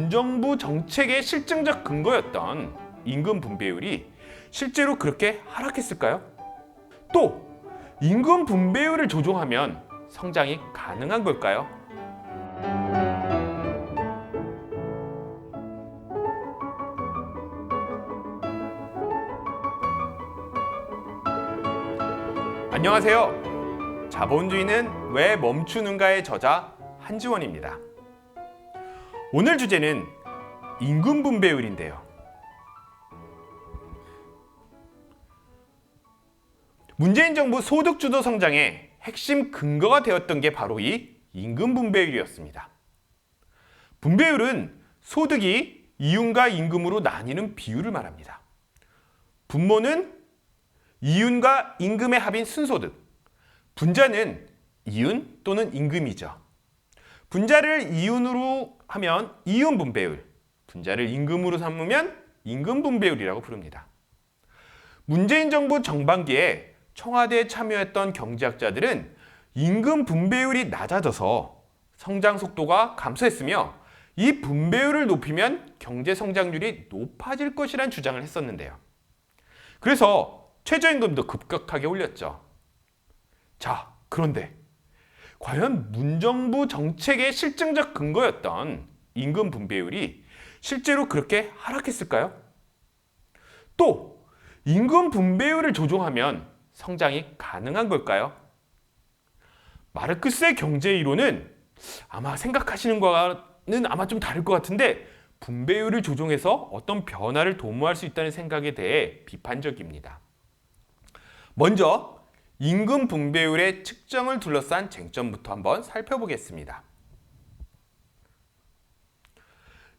문정부 정책의 실증적 근거였던 임금 분배율이 실제로 그렇게 하락했을까요? 또 임금 분배율을 조정하면 성장이 가능한 걸까요? 안녕하세요. 자본주의는 왜 멈추는가의 저자 한지원입니다. 오늘 주제는 임금 분배율인데요. 문재인 정부 소득주도 성장의 핵심 근거가 되었던 게 바로 이 임금 분배율이었습니다. 분배율은 소득이 이윤과 임금으로 나뉘는 비율을 말합니다. 분모는 이윤과 임금의 합인 순소득, 분자는 이윤 또는 임금이죠. 분자를 이윤으로 하면 이윤 분배율, 분자를 임금으로 삼으면 임금 분배율이라고 부릅니다. 문재인 정부 정반기에 청와대에 참여했던 경제학자들은 임금 분배율이 낮아져서 성장 속도가 감소했으며 이 분배율을 높이면 경제 성장률이 높아질 것이라는 주장을 했었는데요. 그래서 최저임금도 급격하게 올렸죠. 자, 그런데 과연 문정부 정책의 실증적 근거였던 임금 분배율이 실제로 그렇게 하락했을까요? 또 임금 분배율을 조정하면 성장이 가능한 걸까요? 마르크스의 경제 이론은 아마 생각하시는 거와는 아마 좀 다를 것 같은데 분배율을 조정해서 어떤 변화를 도모할 수 있다는 생각에 대해 비판적입니다. 먼저 임금 분배율의 측정을 둘러싼 쟁점부터 한번 살펴보겠습니다.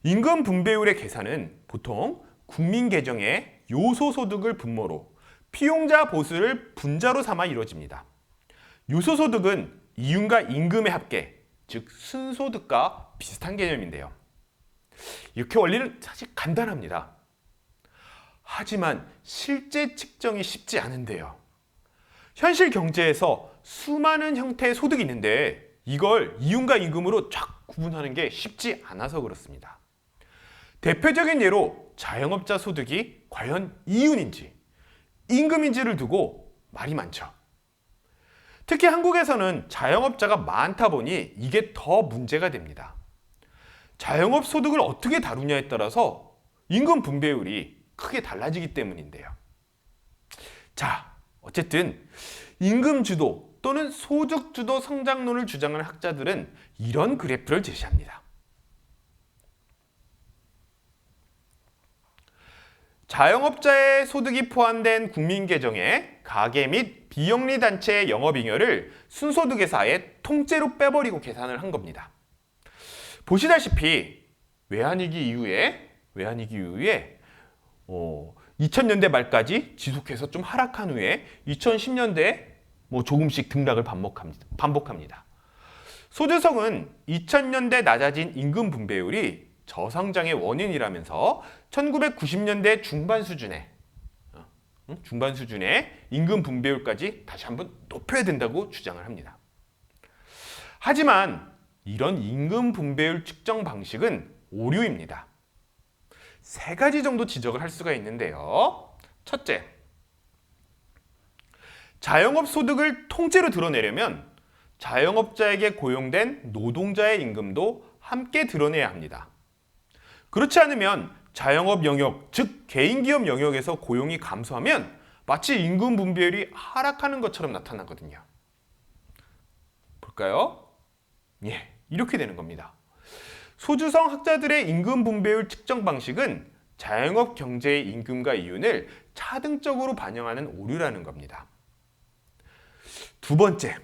임금 분배율의 계산은 보통 국민계정의 요소소득을 분모로 피용자 보수를 분자로 삼아 이루어집니다. 요소소득은 이윤과 임금의 합계, 즉 순소득과 비슷한 개념인데요. 이렇게 원리는 사실 간단합니다. 하지만 실제 측정이 쉽지 않은데요. 현실 경제에서 수많은 형태의 소득이 있는데 이걸 이윤과 임금으로 쫙 구분하는 게 쉽지 않아서 그렇습니다. 대표적인 예로 자영업자 소득이 과연 이윤인지 임금인지를 두고 말이 많죠. 특히 한국에서는 자영업자가 많다 보니 이게 더 문제가 됩니다. 자영업 소득을 어떻게 다루냐에 따라서 임금 분배율이 크게 달라지기 때문인데요. 자, 어쨌든 임금 주도 또는 소득 주도 성장론을 주장하는 학자들은 이런 그래프를 제시합니다. 자영업자의 소득이 포함된 국민계정에 가계 및 비영리 단체의 영업잉여를 순소득에서 아예 통째로 빼버리고 계산을 한 겁니다. 보시다시피 외환위기 이후에 2000년대 말까지 지속해서 좀 하락한 후에 2010년대에 조금씩 등락을 반복합니다. 소주성은 2000년대 낮아진 임금 분배율이 저성장의 원인이라면서 1990년대 중반 수준의 임금 분배율까지 다시 한번 높여야 된다고 주장을 합니다. 하지만 이런 임금 분배율 측정 방식은 오류입니다. 세 가지 정도 지적을 할 수가 있는데요. 첫째, 자영업 소득을 통째로 드러내려면 자영업자에게 고용된 노동자의 임금도 함께 드러내야 합니다. 그렇지 않으면 자영업 영역, 즉 개인기업 영역에서 고용이 감소하면 마치 임금 분배율이 하락하는 것처럼 나타나거든요. 볼까요? 예, 이렇게 되는 겁니다. 소주성 학자들의 임금 분배율 측정 방식은 자영업 경제의 임금과 이윤을 차등적으로 반영하는 오류라는 겁니다. 두 번째,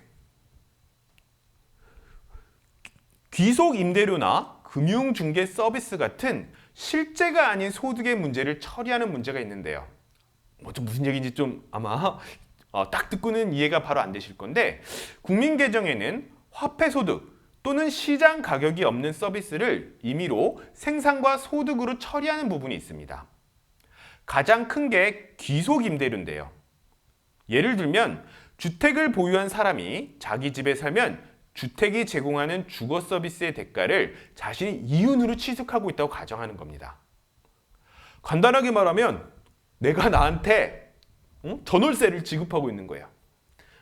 귀속 임대료나 금융중개 서비스 같은 실제가 아닌 소득의 문제를 처리하는 문제가 있는데요. 좀 무슨 얘기인지 좀 아마 딱 듣고는 이해가 바로 안 되실 건데 국민계정에는 화폐소득 또는 시장 가격이 없는 서비스를 임의로 생산과 소득으로 처리하는 부분이 있습니다. 가장 큰 게 귀속임대료인데요. 예를 들면 주택을 보유한 사람이 자기 집에 살면 주택이 제공하는 주거 서비스의 대가를 자신이 이윤으로 취득하고 있다고 가정하는 겁니다. 간단하게 말하면 내가 나한테 전월세를 지급하고 있는 거예요.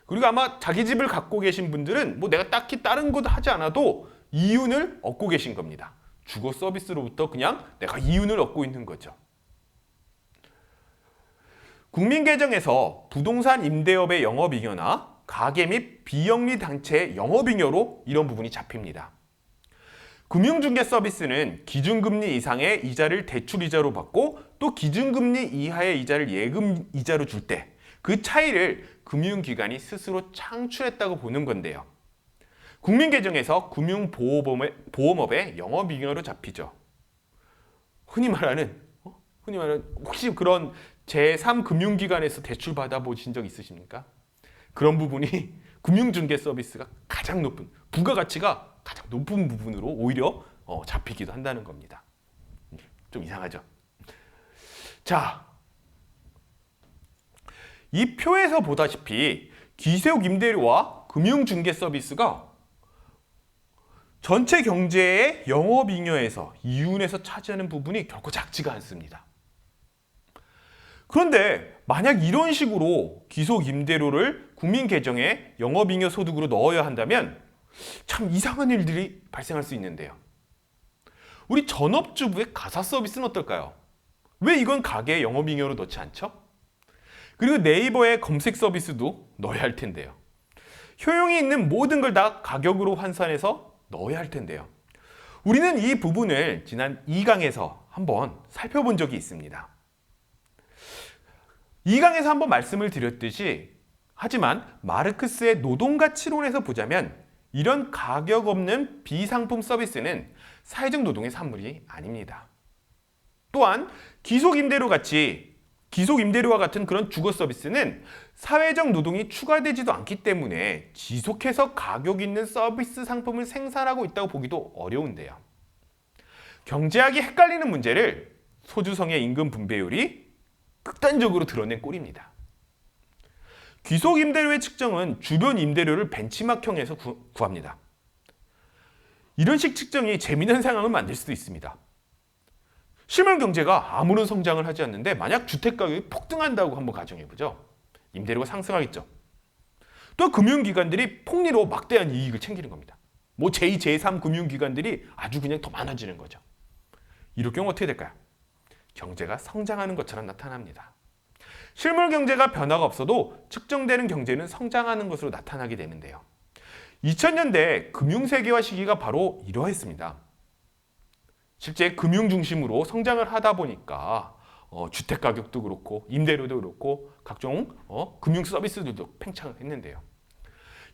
그리고 아마 자기 집을 갖고 계신 분들은 뭐 내가 딱히 다른 것 하지 않아도 이윤을 얻고 계신 겁니다. 주거 서비스로부터 그냥 내가 이윤을 얻고 있는 거죠. 국민계정에서 부동산 임대업의 영업잉여나 가계 및 비영리 단체의 영업잉여로 이런 부분이 잡힙니다. 금융중개 서비스는 기준금리 이상의 이자를 대출이자로 받고 또 기준금리 이하의 이자를 예금이자로 줄 때 그 차이를 금융기관이 스스로 창출했다고 보는 건데요. 국민계정에서 금융보험업의 영업잉여로 잡히죠. 흔히 말하는 혹시 그런 제3금융기관에서 대출 받아보신 적 있으십니까? 그런 부분이 금융중개 서비스가 가장 높은, 부가가치가 가장 높은 부분으로 오히려 잡히기도 한다는 겁니다. 좀 이상하죠? 자, 이 표에서 보다시피 기세옥 임대료와 금융중개 서비스가 전체 경제의 영업잉여에서 이윤에서 차지하는 부분이 결코 작지가 않습니다. 그런데 만약 이런 식으로 기속 임대료를 국민계정에 영업잉여 소득으로 넣어야 한다면 참 이상한 일들이 발생할 수 있는데요. 우리 전업주부의 가사 서비스는 어떨까요? 왜 이건 가게의 영업잉여로 넣지 않죠? 그리고 네이버의 검색 서비스도 넣어야 할 텐데요. 효용이 있는 모든 걸 다 가격으로 환산해서 넣어야 할 텐데요. 우리는 이 부분을 지난 2강에서 한번 살펴본 적이 있습니다. 2강에서 한번 말씀을 드렸듯이 하지만 마르크스의 노동가치론에서 보자면 이런 가격 없는 비상품 서비스는 사회적 노동의 산물이 아닙니다. 또한 기속임대료와 같은 그런 주거 서비스는 사회적 노동이 추가되지도 않기 때문에 지속해서 가격 있는 서비스 상품을 생산하고 있다고 보기도 어려운데요. 경제학이 헷갈리는 문제를 소주성의 임금 분배율이 극단적으로 드러낸 꼴입니다. 귀속 임대료의 측정은 주변 임대료를 벤치마킹해서 구합니다. 이런 식 측정이 재미난 상황을 만들 수도 있습니다. 실물 경제가 아무런 성장을 하지 않는데 만약 주택 가격이 폭등한다고 한번 가정해보죠. 임대료가 상승하겠죠. 또 금융기관들이 폭리로 막대한 이익을 챙기는 겁니다. 뭐 제2, 제3 금융기관들이 아주 그냥 더 많아지는 거죠. 이럴 경우 어떻게 될까요? 경제가 성장하는 것처럼 나타납니다. 실물 경제가 변화가 없어도 측정되는 경제는 성장하는 것으로 나타나게 되는데요. 2000년대 금융세계화 시기가 바로 이러했습니다. 실제 금융 중심으로 성장을 하다 보니까 주택 가격도 그렇고 임대료도 그렇고 각종 금융 서비스들도 팽창을 했는데요.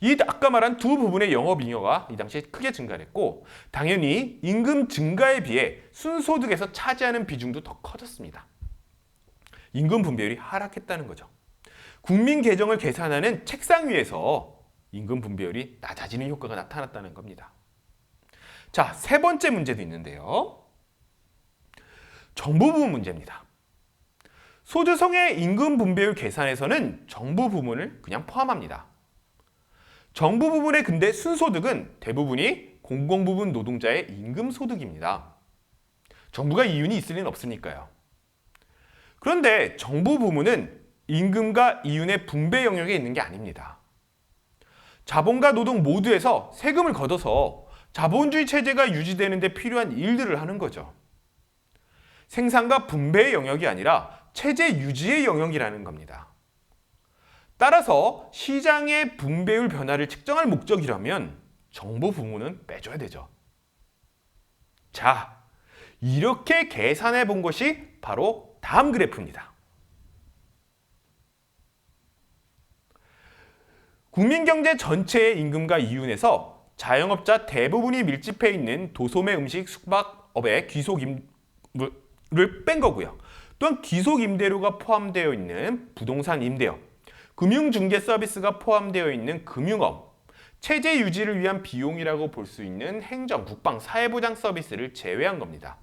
이 아까 말한 두 부분의 영업잉여가 이 당시에 크게 증가했고 당연히 임금 증가에 비해 순소득에서 차지하는 비중도 더 커졌습니다. 임금 분배율이 하락했다는 거죠. 국민 계정을 계산하는 책상 위에서 임금 분배율이 낮아지는 효과가 나타났다는 겁니다. 자, 세 번째 문제도 있는데요. 정부 부문 문제입니다. 소주성의 임금 분배율 계산에서는 정부 부문을 그냥 포함합니다. 정부 부문의 근대 순소득은 대부분이 공공부문 노동자의 임금 소득입니다. 정부가 이윤이 있을 리는 없으니까요. 그런데 정부 부문은 임금과 이윤의 분배 영역에 있는 게 아닙니다. 자본과 노동 모두에서 세금을 걷어서 자본주의 체제가 유지되는 데 필요한 일들을 하는 거죠. 생산과 분배의 영역이 아니라 체제 유지의 영역이라는 겁니다. 따라서 시장의 분배율 변화를 측정할 목적이라면 정부 부문은 빼줘야 되죠. 자, 이렇게 계산해 본 것이 바로 다음 그래프입니다. 국민경제 전체의 임금과 이윤에서 자영업자 대부분이 밀집해 있는 도소매 음식 숙박업의 귀속임을 뺀 거고요. 또한 귀속임대료가 포함되어 있는 부동산 임대업, 금융중개 서비스가 포함되어 있는 금융업, 체제 유지를 위한 비용이라고 볼 수 있는 행정, 국방, 사회보장 서비스를 제외한 겁니다.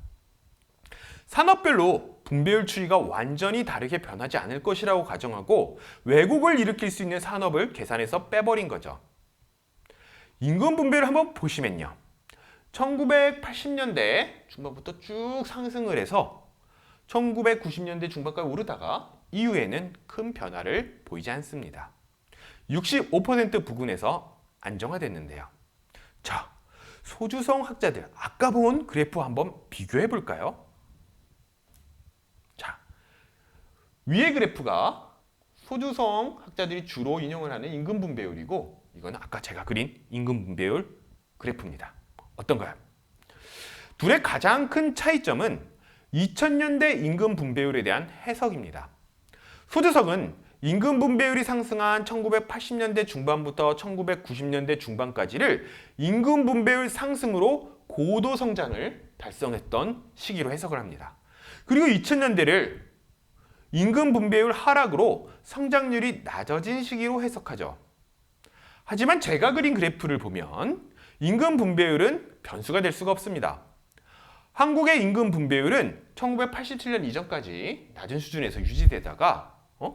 산업별로 분배율 추이가 완전히 다르게 변하지 않을 것이라고 가정하고 왜곡을 일으킬 수 있는 산업을 계산해서 빼버린 거죠. 임금 분배를 한번 보시면요. 1980년대 중반부터 쭉 상승을 해서 1990년대 중반까지 오르다가 이후에는 큰 변화를 보이지 않습니다. 65% 부근에서 안정화됐는데요. 자, 소주성 학자들 아까 본 그래프 한번 비교해 볼까요? 자, 위의 그래프가 소주성 학자들이 주로 인용을 하는 임금 분배율이고 이거는 아까 제가 그린 임금 분배율 그래프입니다. 어떤가요? 둘의 가장 큰 차이점은 2000년대 임금 분배율에 대한 해석입니다. 소주성은 임금 분배율이 상승한 1980년대 중반부터 1990년대 중반까지를 임금 분배율 상승으로 고도 성장을 달성했던 시기로 해석을 합니다. 그리고 2000년대를 임금 분배율 하락으로 성장률이 낮아진 시기로 해석하죠. 하지만 제가 그린 그래프를 보면 임금 분배율은 변수가 될 수가 없습니다. 한국의 임금 분배율은 1987년 이전까지 낮은 수준에서 유지되다가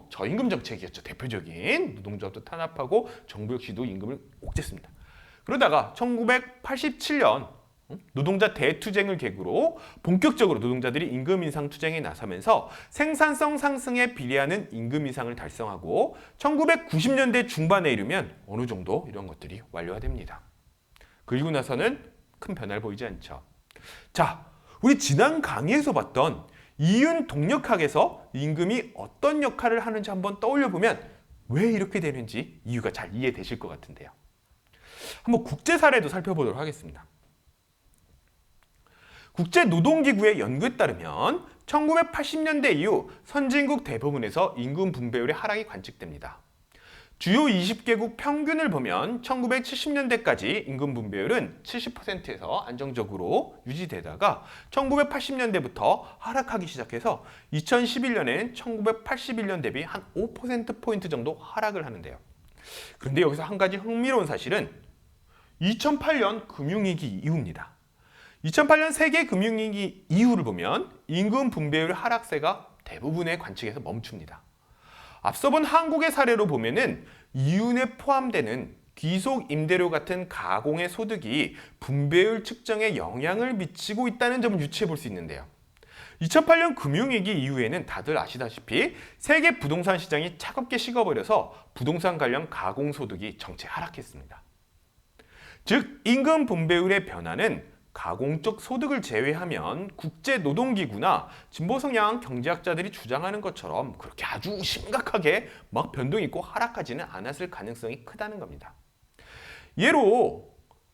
저임금 정책이었죠. 대표적인 노동조합도 탄압하고 정부 역시도 임금을 옥죄습니다. 그러다가 1987년 노동자 대투쟁을 계기로 본격적으로 노동자들이 임금 인상 투쟁에 나서면서 생산성 상승에 비례하는 임금 인상을 달성하고 1990년대 중반에 이르면 어느 정도 이런 것들이 완료가 됩니다. 그리고 나서는 큰 변화를 보이지 않죠. 자, 우리 지난 강의에서 봤던 이윤 동력학에서 임금이 어떤 역할을 하는지 한번 떠올려 보면 왜 이렇게 되는지 이유가 잘 이해되실 것 같은데요. 한번 국제 사례도 살펴보도록 하겠습니다. 국제노동기구의 연구에 따르면 1980년대 이후 선진국 대부분에서 임금 분배율의 하락이 관측됩니다. 주요 20개국 평균을 보면 1970년대까지 임금 분배율은 70%에서 안정적으로 유지되다가 1980년대부터 하락하기 시작해서 2011년엔 1981년 대비 한 5%포인트 정도 하락을 하는데요. 그런데 여기서 한 가지 흥미로운 사실은 2008년 금융위기 이후입니다. 2008년 세계 금융위기 이후를 보면 임금 분배율 하락세가 대부분의 관측에서 멈춥니다. 앞서 본 한국의 사례로 보면은 이윤에 포함되는 귀속 임대료 같은 가공의 소득이 분배율 측정에 영향을 미치고 있다는 점을 유추해 볼 수 있는데요. 2008년 금융위기 이후에는 다들 아시다시피 세계 부동산 시장이 차갑게 식어버려서 부동산 관련 가공소득이 정체 하락했습니다. 즉, 임금 분배율의 변화는 가공 쪽 소득을 제외하면 국제노동기구나 진보 성향 경제학자들이 주장하는 것처럼 그렇게 아주 심각하게 막 변동이 있고 하락하지는 않았을 가능성이 크다는 겁니다. 예로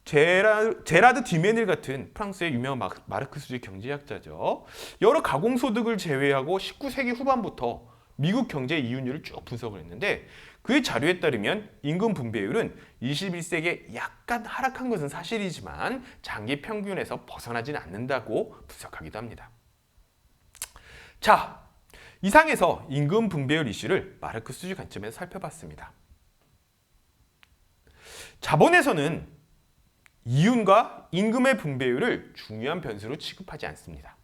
제라드 디메닐 같은 프랑스의 유명한 마르크스주의 경제학자죠. 여러 가공소득을 제외하고 19세기 후반부터 미국 경제 이윤율을 쭉 분석을 했는데 그의 자료에 따르면 임금 분배율은 21세기에 약간 하락한 것은 사실이지만 장기 평균에서 벗어나지는 않는다고 분석하기도 합니다. 자, 이상에서 임금 분배율 이슈를 마르크스주의 관점에서 살펴봤습니다. 자본에서는 이윤과 임금의 분배율을 중요한 변수로 취급하지 않습니다.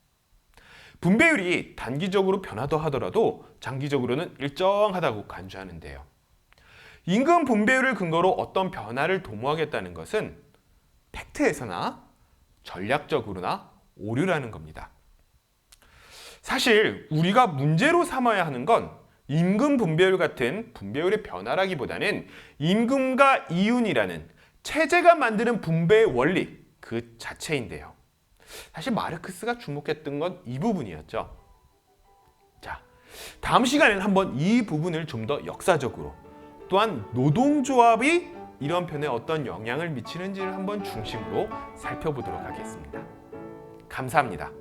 분배율이 단기적으로 변하더 하더라도 장기적으로는 일정하다고 간주하는데요. 임금 분배율을 근거로 어떤 변화를 도모하겠다는 것은 팩트에서나 전략적으로나 오류라는 겁니다. 사실 우리가 문제로 삼아야 하는 건 임금 분배율 같은 분배율의 변화라기보다는 임금과 이윤이라는 체제가 만드는 분배의 원리 그 자체인데요. 사실 마르크스가 주목했던 건 이 부분이었죠. 자, 다음 시간에는 한번 이 부분을 좀 더 역사적으로 또한 노동조합이 이런 변화에 어떤 영향을 미치는지를 한번 중심으로 살펴보도록 하겠습니다. 감사합니다.